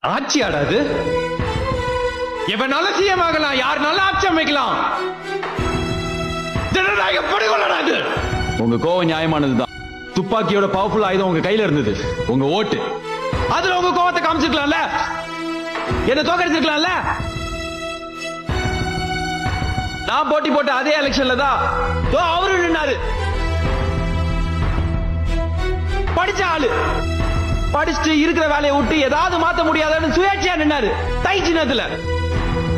ஆட்சி ஆடாது. எவனால சிஎம் ஆகலாம், யாருனால ஆட்சி அமைக்கலாம். ஜனநாயக படுகொலாடாது. உங்க கோவம் நியாயமானதுதான். துப்பாக்கியோட பவர்ஃபுல் ஆயுதம் உங்க கையில இருந்தது, உங்க ஓட்டு. அதுல உங்க கோவத்தை காமிச்சிருக்கலாம்ல, என்ன தோக்கடிச்சிருக்கலாம்ல. நான் போட்டி போட்ட அதே எலெக்ஷன்ல தான் அவரு நின்னாரு. படிச்ச ஆளு, படிச்சுட்டு இருக்கிற வேலையை விட்டு ஏதாவது மாத்த முடியாதுன்னு சுயேட்சையா நின்னாரு தை சின்னத்துல.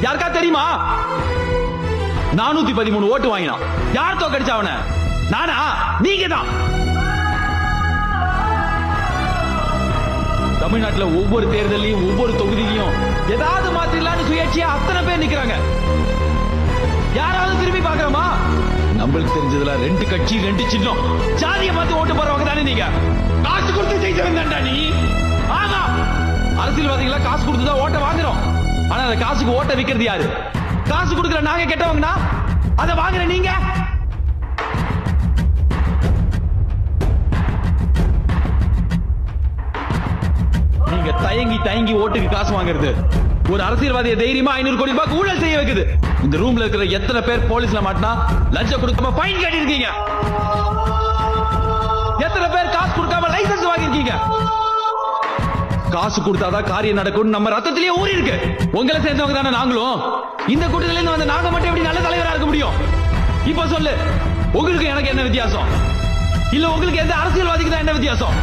யாருக்கா தெரியுமா? 413 ஓட்டு வாங்கினான். யார் தோக்கடிச்சா அவன? நானா? நீங்க தான். தமிழ்நாட்டுல ஒவ்வொரு தேர்தலையும் ஒவ்வொரு தொகுதியிலையும் ஏதாவது மாத்திரலான்னு சுயேட்சையா அத்தனை பேர் நிக்கிறாங்க. யாராவது திரும்பி பாக்குறோமா? நம்மளுக்கு தெரிஞ்சதுல 2 கட்சி 2 சின்னம். ஜாதியை பார்த்து ஓட்டு போறவங்க தானே நீங்க. காசு கொடுத்து ஜெயிச்சவன்டா நீ. ஆமா, அரசியல்வாதிகளா காசு கொடுத்து தான் ஓட்ட வாங்குறோம். ஆனா அந்த காசுக்கு ஓட்ட விக்கிறது யாரு? காசு கொடுக்கிற நாங்க கெட்டவங்கன்னா அதை வாங்குற நீங்க. நீங்க தயங்கி தயங்கி ஓட்டுக்கு காசு வாங்குறது ஒரு அரசியல்வாதியை தைரியமா 500 கோடி ரூபாய் ஊழல் செய்ய வைக்குது. இந்த ரூம்ல இருக்கிற எத்தனை பேர் போலீஸ்ல மாட்டினா லஞ்சம் கொடுக்காம ஃபைன் கட்டி இருக்கீங்க? எத்தனை பேர் காசு கொடுக்காம லைசன்ஸ் வாங்கிருக்கீங்க? காசு கொடுத்தாதான் காரியம் நடக்கும் நம்ம ரத்தத்திலேயே ஊறி இருக்கு. உங்களை சேர்ந்தவங்க தானே நாங்களும். இந்த கூட்டத்துல இருந்து வந்த நாங்க மட்டும் எப்படி நல்ல தலைவரா இருக்க முடியும்? இப்ப சொல்லு, உங்களுக்கு எனக்கு என்ன வித்தியாசம்? இல்ல உங்களுக்கு எந்த அரசியல்வாதிக்கு தான் என்ன வித்தியாசம்?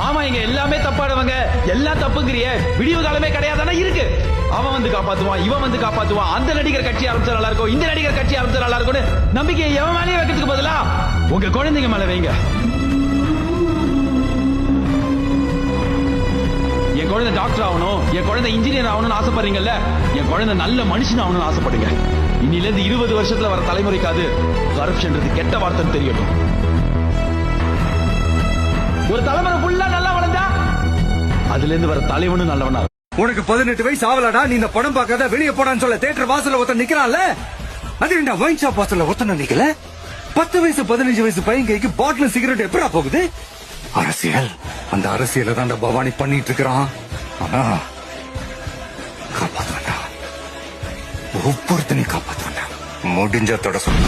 ஆமா, இங்க எல்லாமே தப்பானவங்க, எல்லாம் தப்புங்கிறிய விடிவு காலமே கிடையாதானே இருக்கு. அவன் வந்து காப்பாத்துவான், இவன் வந்து காப்பாத்துவான். அந்த நடிகர் கட்சி ஆரம்பிச்சா நல்லா இருக்கும், இந்த நடிகர் கட்சி ஆரம்பிச்சா நல்லா இருக்கும். நம்பிக்கையை எவன் மேலேயே வைக்கிறதுக்கு பதிலா உங்க குழந்தைங்க மேல வைங்க. என் குழந்தை டாக்டர் ஆகணும், என் குழந்தை இன்ஜினியர் ஆகணும்னு ஆசைப்படுறீங்கல்ல, என் குழந்தை நல்ல மனுஷன் ஆகணும்னு ஆசைப்படுங்க. இன்னில இருந்து 20 வருஷத்துல வர தலைமுறைக்காது கரப்ஷன்றது கெட்ட வார்த்தைன்னு தெரியட்டும். ஒரு தலைமுறை ஃபுல்லா நல்லா வளர்ந்தா அதுல இருந்து வர தலைவனும் நல்லவனா. உனக்கு 18 வயசு ஆவலடா, நீ இந்த படம் பார்க்காத வெளியே போடான்னு சொல்ல தேட்டர் வாசல்ல ஒருத்தன் நிக்கிறான்ல. அது என்ன வைன் ஷாப் வாசல்ல ஒருத்தன் நிக்கல? 10 வயசு 15 வயசு பையன் கைக்கு பாட்டில் சிகரெட் எப்படா போகுது? அரசியல், அந்த அரசியல தான் பவானி பண்ணிட்டு இருக்கிறான். ஆனா காப்பாத்த வேண்டாம், ஒவ்வொருத்தனையும் காப்பாத்த வேண்டாம். முடிஞ்ச தொட சொல்ல